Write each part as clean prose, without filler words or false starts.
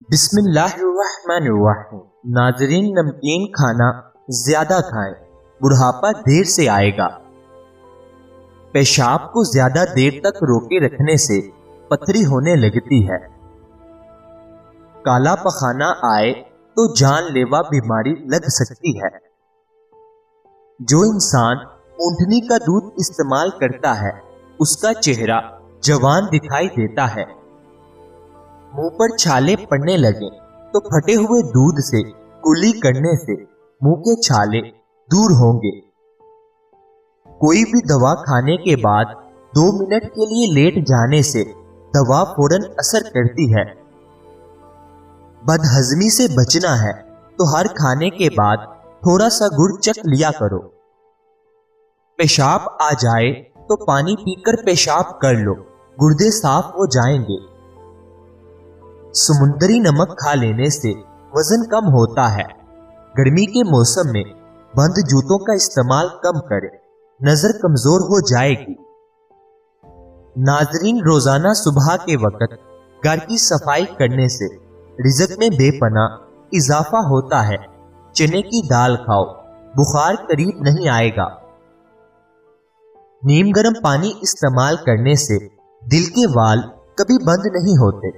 बिस्मिल्लाहिर्रहमानिर्रहीम। नाजरीन, नमकीन खाना ज्यादा खाएं, बुढ़ापा देर से आएगा। पेशाब को ज्यादा देर तक रोके रखने से पथरी होने लगती है। काला पखाना आए तो जानलेवा बीमारी लग सकती है। जो इंसान ऊंटनी का दूध इस्तेमाल करता है उसका चेहरा जवान दिखाई देता है। मुंह पर छाले पड़ने लगे तो फटे हुए दूध से कुली करने से मुंह के छाले दूर होंगे। कोई भी दवा खाने के बाद 2 मिनट के लिए लेट जाने से दवा फौरन असर करती है। बदहजमी से बचना है तो हर खाने के बाद थोड़ा सा गुड़ चख लिया करो। पेशाब आ जाए तो पानी पीकर पेशाब कर लो, गुर्दे साफ हो जाएंगे। समुद्री नमक खा लेने से वजन कम होता है। गर्मी के मौसम में बंद जूतों का इस्तेमाल कम करें, नजर कमजोर हो जाएगी। नाजरीन, रोजाना सुबह के वक्त घर की सफाई करने से रिज़्क में बेपनाह इजाफा होता है। चने की दाल खाओ, बुखार करीब नहीं आएगा। नीम गर्म पानी इस्तेमाल करने से दिल के वाल कभी बंद नहीं होते।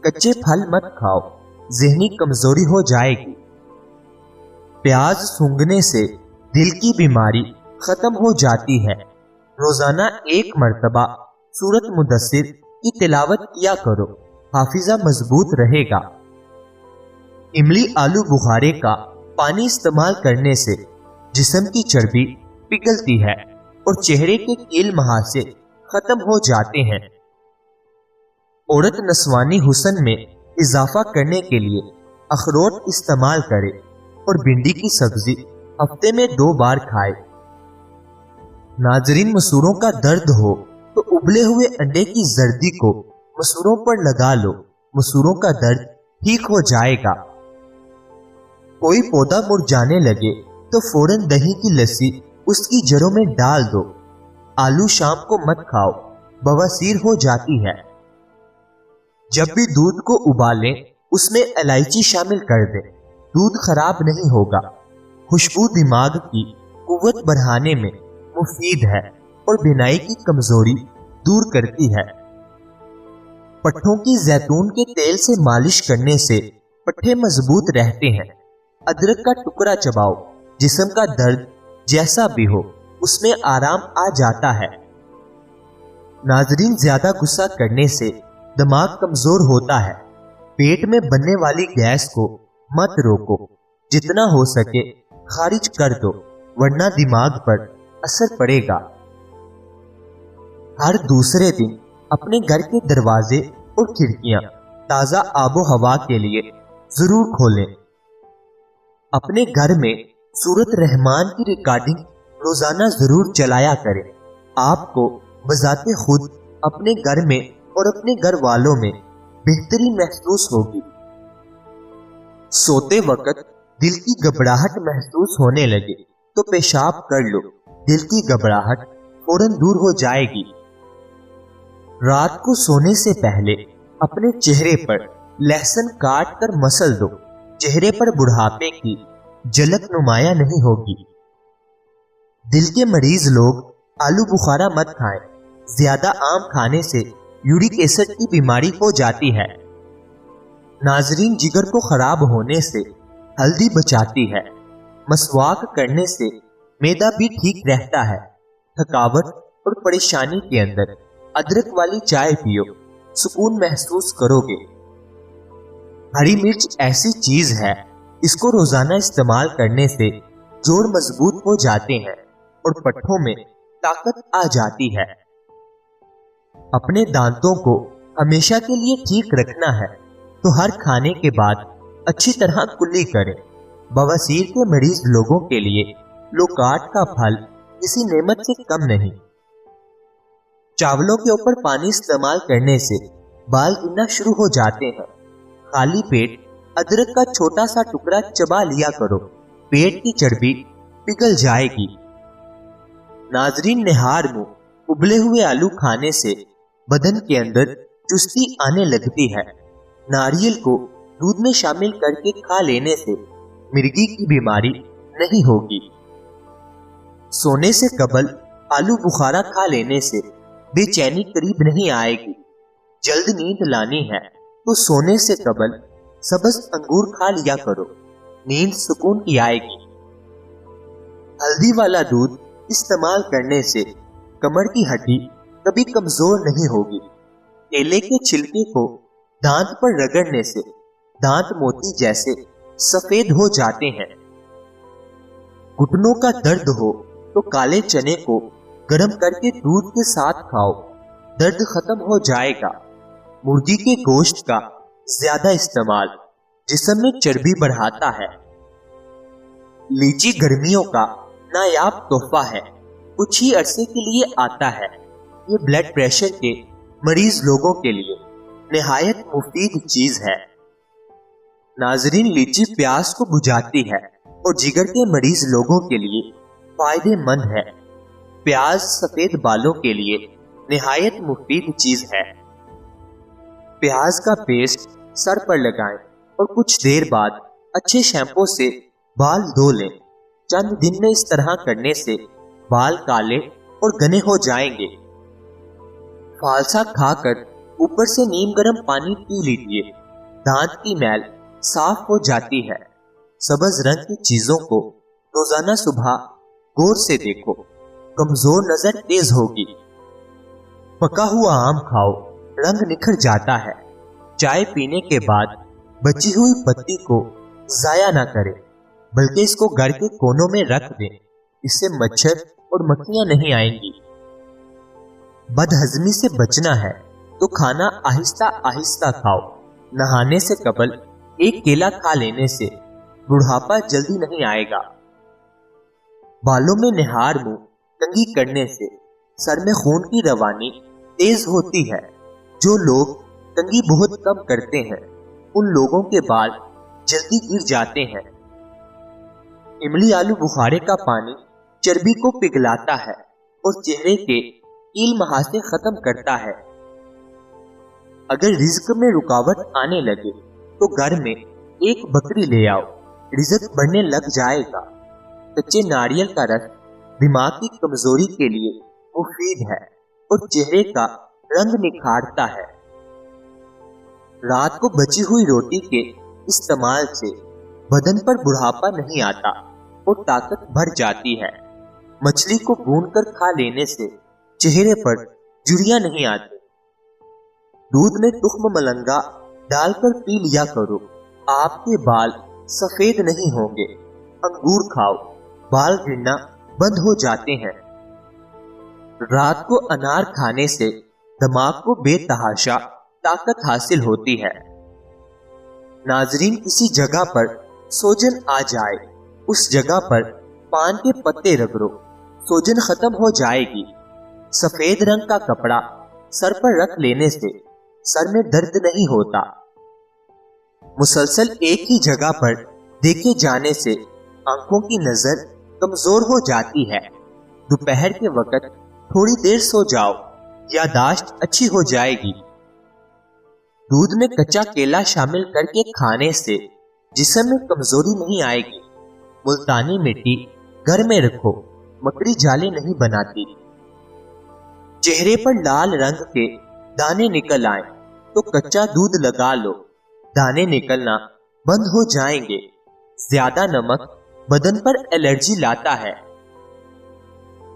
कच्चे फल मत खाओ, ज़हनी कमजोरी हो जाएगी। प्याज सूंघने से दिल की बीमारी खत्म हो जाती है। रोजाना 1 मर्तबा सूरत मुदस्सिर की तिलावत किया करो, हाफिजा मजबूत रहेगा। इमली आलू बुखारे का पानी इस्तेमाल करने से जिस्म की चर्बी पिघलती है और चेहरे के कील महासे खत्म हो जाते हैं। औरत नस्वानी हुस्न में इजाफा करने के लिए अखरोट इस्तेमाल करे और भिंडी की सब्जी हफ्ते में 2 बार खाए। नाजरीन, मसूरों का दर्द हो तो उबले हुए अंडे की जर्दी को मसूरों पर लगा लो, मसूरों का दर्द ठीक हो जाएगा। कोई पौधा मुरझाने लगे तो फौरन दही की लस्सी उसकी जड़ों में डाल दो। आलू शाम को मत खाओ, बवासीर हो जाती है। जब भी दूध को उबालें उसमें इलायची शामिल कर दें, दूध खराब नहीं होगा। खुशबू दिमाग की कुव्वत बढ़ाने में मुफीद है और बिनाई की कमजोरी दूर करती है। पट्ठों की जैतून के तेल से मालिश करने से पट्ठे मजबूत रहते हैं। अदरक का टुकड़ा चबाओ, जिस्म का दर्द जैसा भी हो उसमें आराम आ जाता है। नाजरीन, ज्यादा गुस्सा करने से दिमाग कमजोर होता है। पेट में बनने वाली गैस को मत रोको, जितना हो सके खारिज कर दो, वरना दिमाग पर असर पड़ेगा। हर दूसरे दिन अपने घर के दरवाजे और खिड़कियां ताजा आबो हवा के लिए जरूर खोलें। अपने घर में सूरत रहमान की रिकॉर्डिंग रोजाना जरूर चलाया करें। आपको बजाते खुद अपने घर में और अपने घर वालों में बेहतरी महसूस होगी। सोते वक्त दिल की घबराहट महसूस होने लगे तो पेशाब कर लो, दिल की घबराहट फौरन दूर हो जाएगी। रात को सोने से पहले अपने चेहरे पर लहसुन काट कर मसल दो, चेहरे पर बुढ़ापे की झलक नुमाया नहीं होगी। दिल के मरीज लोग आलू बुखारा मत खाएं, ज्यादा आम खाने से यूरिक एसिड की बीमारी हो जाती है। नाजरीन, जिगर को खराब होने से हल्दी बचाती है। मसवाक करने से मैदा भी ठीक रहता है। थकावट और परेशानी के अंदर अदरक वाली चाय पियो, सुकून महसूस करोगे। हरी मिर्च ऐसी चीज है, इसको रोजाना इस्तेमाल करने से जोड़ मजबूत हो जाते हैं और पट्ठों में ताकत आ जाती है। अपने दांतों को हमेशा के लिए ठीक रखना है तो हर खाने के बाद अच्छी तरह कुल्ली करें। बवासीर के मरीज लोगों के लिए लोकाट का फल किसी नेमत से कम नहीं। चावलों के ऊपर पानी इस्तेमाल करने से बाल गिरना शुरू हो जाते हैं। खाली पेट अदरक का छोटा सा टुकड़ा चबा लिया करो, पेट की चर्बी पिघल जाएगी। नाजरीन, निहार मुंह उबले हुए आलू खाने से बदन के अंदर चुस्ती आने लगती है। नारियल को दूध में शामिल करके खा लेने से मिर्गी की बीमारी नहीं होगी। सोने से कबल आलू बुखारा खा लेने से बेचैनी करीब नहीं आएगी। जल्द नींद लानी है तो सोने से कबल सब्ज अंगूर खा लिया करो, नींद सुकून की आएगी। हल्दी वाला दूध इस्तेमाल करने से कमर की हड्डी कभी कमजोर नहीं होगी। केले के छिलके को दांत पर रगड़ने से दांत मोती जैसे सफेद हो जाते हैं। घुटनों का दर्द हो तो काले चने को गर्म करके दूध के साथ खाओ, दर्द खत्म हो जाएगा। मुर्गी के गोश्त का ज्यादा इस्तेमाल जिस्म में चर्बी बढ़ाता है। लीची गर्मियों का नायाब तोहफा है, कुछ ही अरसे के लिए आता है। ये ब्लड प्रेशर के मरीज लोगों के लिए निहायत मुफीद चीज है। नाजरीन, लीची प्यास को बुझाती है और जिगर के मरीज लोगों के लिए फायदेमंद है। प्याज सफेद बालों के लिए निहायत मुफीद चीज है। प्याज का पेस्ट सर पर लगाएं और कुछ देर बाद अच्छे शैम्पू से बाल धो लें। चंद दिन में इस तरह करने से बाल काले और घने हो जाएंगे। फालसा खाकर ऊपर से नीम गर्म पानी पी लीजिए, दांत की मैल साफ हो जाती है। सब्ज रंग की चीजों को रोजाना सुबह गौर से देखो, कमजोर नजर तेज होगी। पका हुआ आम खाओ, रंग निखर जाता है। चाय पीने के बाद बची हुई पत्ती को जाया ना करें, बल्कि इसको घर के कोनों में रख दें। इससे मच्छर और मक्खियां नहीं आएंगी। बदहजमी से बचना है तो खाना आहिस्ता आहिस्ता खाओ। नहाने से कबल एक केला खा लेने से बुढ़ापा जल्दी नहीं आएगा। बालों में निहार मुंह कंघी करने से सर में खून की रवानी तेज होती है। जो लोग कंघी बहुत कम करते हैं उन लोगों के बाल जल्दी गिर जाते हैं। इमली आलू बुखारे का पानी चर्बी को पिघलाता है और चेहरे के कील महासे खत्म करता है। अगर रिज्क में रुकावट आने लगे तो घर में एक बकरी ले आओ, रिज्क बढ़ने लग जाएगा। कच्चे नारियल का रस दिमाग की कमजोरी के लिए मुफीद है और चेहरे का रंग निखारता है। रात को बची हुई रोटी के इस्तेमाल से बदन पर बुढ़ापा नहीं आता और ताकत बढ़ जाती है। मछली को भूनकर खा लेने से चेहरे पर झुर्रियां नहीं आती। दूध में तुख्म मलंगा डालकर पी लिया करो, आपके बाल सफेद नहीं होंगे। अंगूर खाओ, बाल गिरना बंद हो जाते हैं। रात को अनार खाने से दिमाग को बेतहाशा ताकत हासिल होती है। नाजरीन, किसी जगह पर सोजन आ जाए, उस जगह पर पान के पत्ते रगड़ो, सोजन खत्म हो जाएगी। सफेद रंग का कपड़ा सर पर रख लेने से सर में दर्द नहीं होता। मुसलसल एक ही जगह पर देखे जाने से आंखों की नजर कमजोर हो जाती है। दोपहर के वक्त थोड़ी देर सो जाओ, यादाश्त अच्छी हो जाएगी। दूध में कच्चा केला शामिल करके खाने से जिस्म में कमजोरी नहीं आएगी। मुल्तानी मिट्टी घर में रखो, मकड़ी जाले नहीं बनाती। चेहरे पर लाल रंग के दाने निकल आए तो कच्चा दूध लगा लो, दाने निकलना बंद हो जाएंगे। ज्यादा नमक बदन पर एलर्जी लाता है।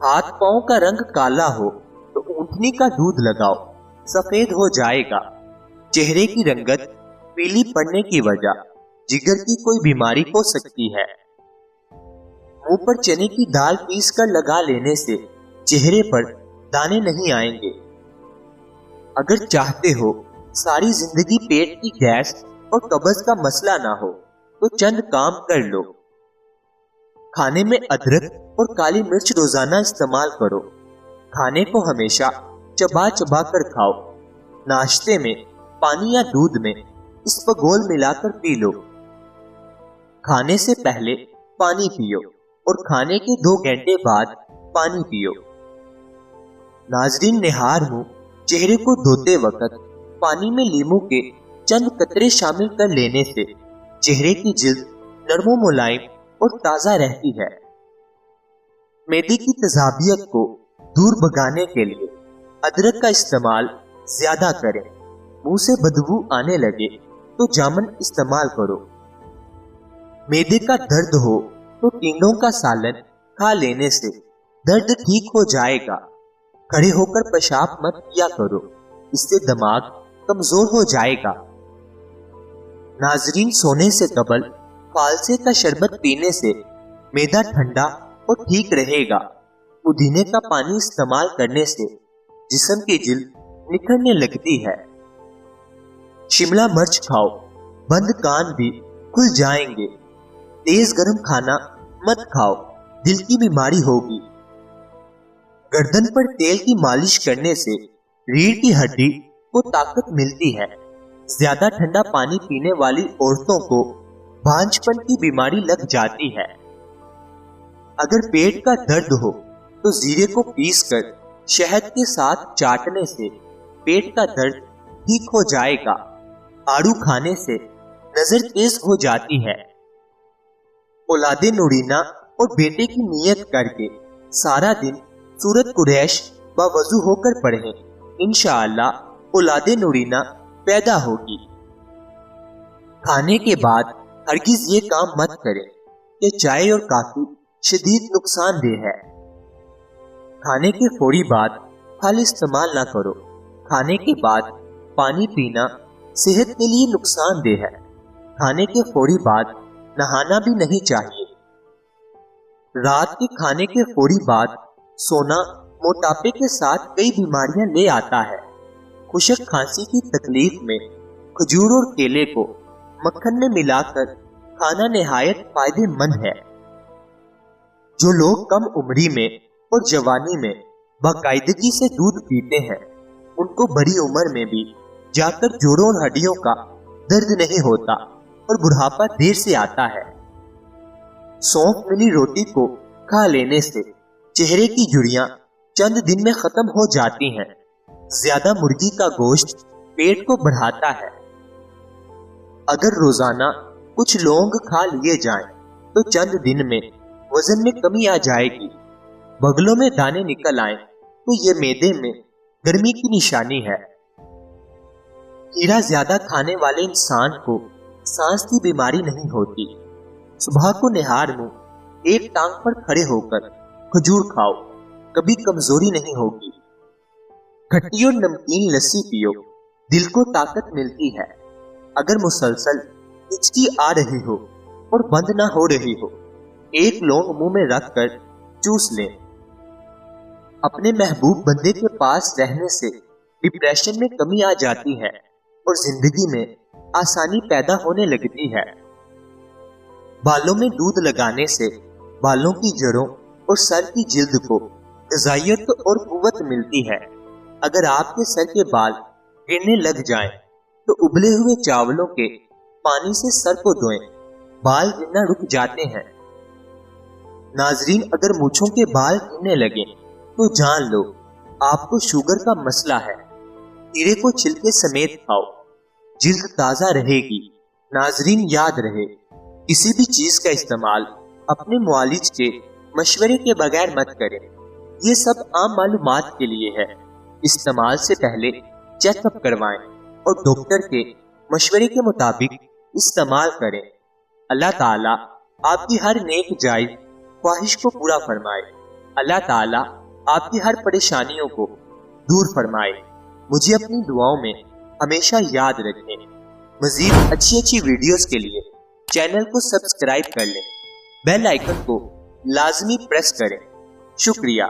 हाथ पांव का रंग काला हो तो ऊंटनी का दूध लगाओ, सफेद हो जाएगा। चेहरे की रंगत पीली पड़ने की वजह जिगर की कोई बीमारी हो सकती है। मुंह पर चने की दाल पीस कर लगा लेने से चेहरे पर दाने नहीं आएंगे। अगर चाहते हो सारी जिंदगी पेट की गैस और कब्ज का मसला ना हो तो चंद काम कर लो। खाने में अदरक और काली मिर्च रोजाना इस्तेमाल करो। खाने को हमेशा चबा चबा कर खाओ। नाश्ते में पानी या दूध में इसबगोल मिलाकर पी लो। खाने से पहले पानी पियो और खाने के 2 घंटे बाद पानी पियो। नाजरीन, निहार मुंह चेहरे को धोते वक्त पानी में नींबू के चंद कतरे शामिल कर लेने से चेहरे की जिल्द नरमो मुलायम और ताजा रहती है। मैदे की तेजाबियत को दूर भगाने के लिए अदरक का इस्तेमाल ज्यादा करें। मुंह से बदबू आने लगे तो जामुन इस्तेमाल करो। मैदे का दर्द हो तो टिंडों का सालन खा लेने से दर्द ठीक हो जाएगा। खड़े होकर पेशाब मत किया करो, इससे दिमाग कमजोर हो जाएगा। नाजरीन, सोने से कबल फालसे का शरबत पीने से मैदा ठंडा और ठीक रहेगा। पुदीने का पानी इस्तेमाल करने से जिस्म की जिल्द निखरने लगती है। शिमला मिर्च खाओ, बंद कान भी खुल जाएंगे। तेज गर्म खाना मत खाओ, दिल की बीमारी होगी। गर्दन पर तेल की मालिश करने से रीढ़ की हड्डी को ताकत मिलती है। ज्यादा ठंडा पानी पीने वाली औरतों को भांजपन की बीमारी लग जाती है। अगर पेट का दर्द हो तो जीरे को पीसकर शहद के साथ चाटने से पेट का दर्द ठीक हो जाएगा। आड़ू खाने से नजर तेज हो जाती है। औलादे नुरीना और बेटे की नियत करके सारा दिन सूरत कुरैश व वजू होकर पढ़ें। इंशाअल्लाह औलादे नुरीना पैदा होगी। खाने के बाद हरगिज ये काम मत करें कि चाय और कॉफी शदीद नुकसानदेह है। खाने के फौरी बाद फल इस्तेमाल ना करो। खाने के बाद पानी पीना सेहत के लिए नुकसानदेह है। खाने के फौरी बाद नहाना भी नहीं चाहिए। रात के खाने के फौरी बाद सोना मोटापे के साथ कई बीमारियां ले आता है। खुशक खांसी की तकलीफ में खजूर और केले को मक्खन में मिलाकर खाना निहायत फायदेमंद है। जो लोग कम उम्री में और जवानी में बाकायदगी से दूध पीते हैं, उनको बड़ी उम्र में भी जाकर जोड़ों और हड्डियों का दर्द नहीं होता और बुढ़ापा देर से आता है। सौंफ मिली रोटी को खा लेने से चेहरे की झुर्रियां चंद दिन में खत्म हो जाती हैं। ज्यादा मुर्गी का गोश्त पेट को बढ़ाता है। अगर रोजाना कुछ लौंग खा लिए जाएं, तो चंद दिन में वजन में कमी आ जाएगी। बगलों में दाने निकल आए तो ये मैदे में गर्मी की निशानी है। खीरा ज्यादा खाने वाले इंसान को सांस की बीमारी नहीं होती। सुबह को निहार मुंह एक टांग पर खड़े होकर खजूर खाओ, कभी कमजोरी नहीं होगी। खट्टी और नमकीन लस्सी पियो, दिल को ताकत मिलती है। अगर मुसलसल हिचकी आ रही हो और बंद ना हो रही हो, एक लौंग मुंह में रखकर चूस लें। अपने महबूब बंदे के पास रहने से डिप्रेशन में कमी आ जाती है और जिंदगी में आसानी पैदा होने लगती है। बालों में दूध लगाने से बालों की जड़ों और सर की जिल्द को ग़िज़ाइयत और कुव्वत मिलती है। अगर आपके सर के बाल गिरने लग जाएं, तो उबले हुए चावलों के पानी से सर को धोएं, बाल गिरना रुक जाते हैं। नाजरीन, अगर मूंछों के बाल गिरने लगे तो जान लो आपको शुगर का मसला है। कीड़े को छिलके समेत खाओ, जिल्द ताजा रहेगी। नाजरीन, याद रहे, किसी भी चीज का इस्तेमाल अपने मुआलिज के मशवरे के बगैर मत करें। ये सब आम मालूमात के लिए है। इस्तेमाल से पहले चेकअप करवाएं और डॉक्टर के मशवरे के मुताबिक इस्तेमाल करें। अल्लाह ताला आपकी हर नेक जायज ख्वाहिश को पूरा फरमाए। अल्लाह ताला आपकी हर परेशानियों को दूर फरमाए। मुझे अपनी दुआओं में हमेशा याद रखें। मजीद अच्छी वीडियोस के लिए चैनल को सब्सक्राइब कर लें, बेल आइकन को लाजमी प्रेस करें। शुक्रिया।